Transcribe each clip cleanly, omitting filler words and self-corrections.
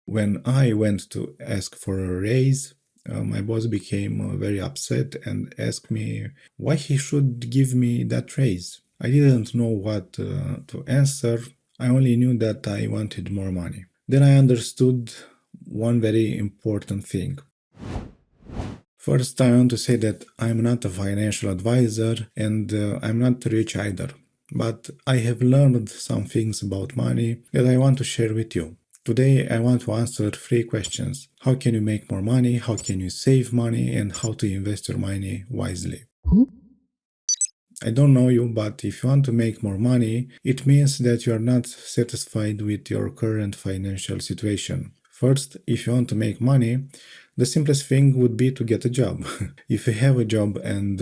When I went to ask for a raise, my boss became very upset and asked me why he should give me that raise. I didn't know what to answer. I only knew that I wanted more money. Then I understood one very important thing. First, I want to say that I'm not a financial advisor and I'm not rich either. But I have learned some things about money that I want to share with you. Today, I want to answer three questions. How can you make more money? How can you save money? And how to invest your money wisely? I don't know you, but if you want to make more money, it means that you are not satisfied with your current financial situation. First, if you want to make money, the simplest thing would be to get a job. If you have a job and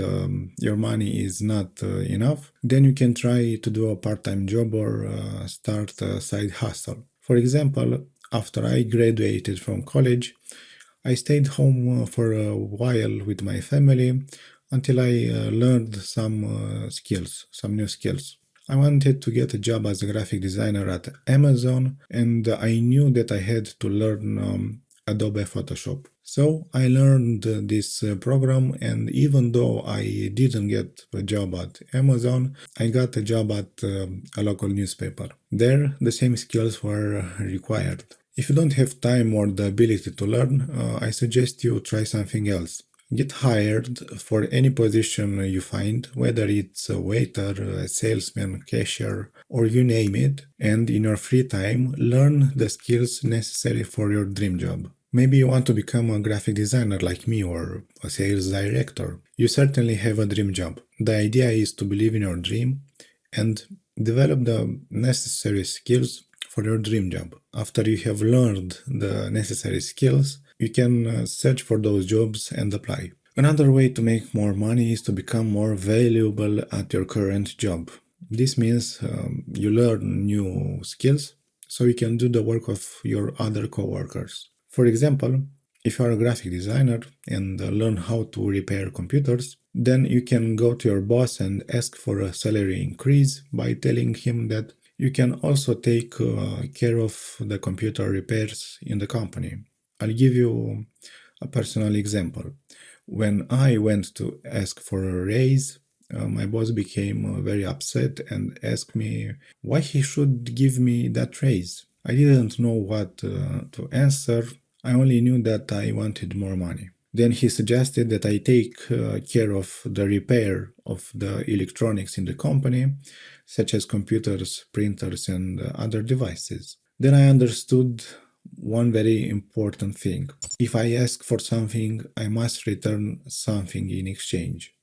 your money is not enough, then you can try to do a part-time job or start a side hustle. For example, after I graduated from college, I stayed home for a while with my family until I learned some some new skills. I wanted to get a job as a graphic designer at Amazon, and I knew that I had to learn Adobe Photoshop. So I learned this program, and even though I didn't get a job at Amazon, I got a job at a local newspaper. There, the same skills were required. If you don't have time or the ability to learn, I suggest you try something else. Get hired for any position you find, whether it's a waiter, a salesman, cashier, or you name it, and in your free time, learn the skills necessary for your dream job. Maybe you want to become a graphic designer like me or a sales director. You certainly have a dream job. The idea is to believe in your dream and develop the necessary skills for your dream job. After you have learned the necessary skills, you can search for those jobs and apply. Another way to make more money is to become more valuable at your current job. This means you learn new skills so you can do the work of your other coworkers. For example, if you are a graphic designer and learn how to repair computers, then you can go to your boss and ask for a salary increase by telling him that you can also take care of the computer repairs in the company. I'll give you a personal example. When I went to ask for a raise, my boss became very upset and asked me why he should give me that raise. I didn't know what to answer. I only knew that I wanted more money. Then he suggested that I take care of the repair of the electronics in the company, such as computers, printers, and other devices. Then I understood one very important thing. If I ask for something, I must return something in exchange.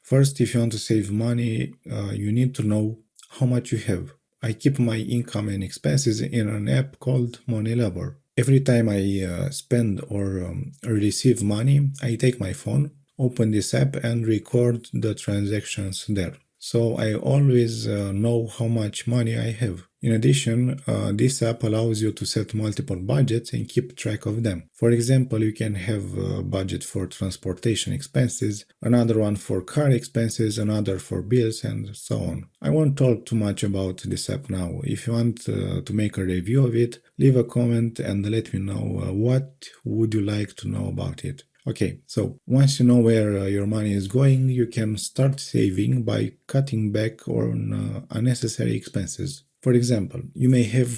First, if you want to save money, you need to know how much you have. I keep my income and expenses in an app called Money Lover. Every time I spend or receive money, I take my phone, open this app, and record the transactions there. So I always know how much money I have. In addition, this app allows you to set multiple budgets and keep track of them. For example, you can have a budget for transportation expenses, another one for car expenses, another for bills, and so on. I won't talk too much about this app now. If you want to make a review of it, leave a comment and let me know what would you like to know about it. Okay, so once you know where your money is going, you can start saving by cutting back on unnecessary expenses. For example, you may have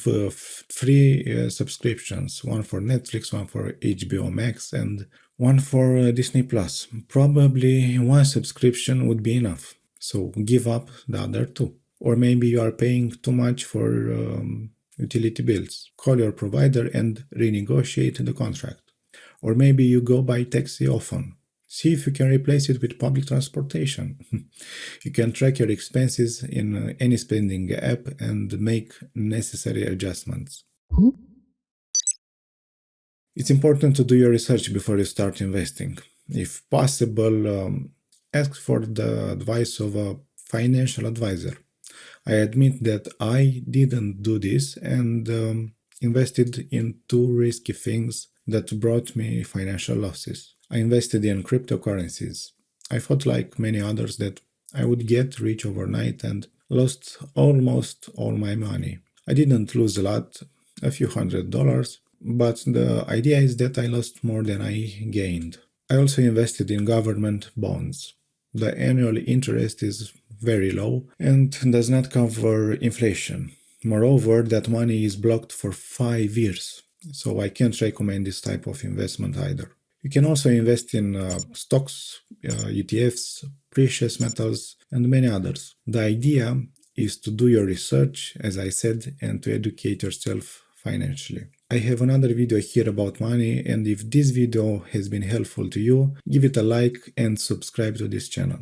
free subscriptions, one for Netflix, one for HBO Max, and one for Disney Plus. Probably one subscription would be enough, so give up the other two. Or maybe you are paying too much for utility bills. Call your provider and renegotiate the contract. Or maybe you go by taxi often. See if you can replace it with public transportation. You can track your expenses in any spending app and make necessary adjustments. It's important to do your research before you start investing. If possible, ask for the advice of a financial advisor. I admit that I didn't do this and invested in two risky things that brought me financial losses. I invested in cryptocurrencies. I thought, like many others, that I would get rich overnight and lost almost all my money. I didn't lose a lot. a few $100s, but the idea is that I lost more than I gained. I also invested in government bonds. The annual interest is very low and does not cover inflation. Moreover, that money is blocked for 5 years, so I can't recommend this type of investment either. You can also invest in stocks, ETFs, precious metals, and many others. The idea is to do your research, as I said, and to educate yourself financially. I have another video here about money, and if this video has been helpful to you, give it a like and subscribe to this channel.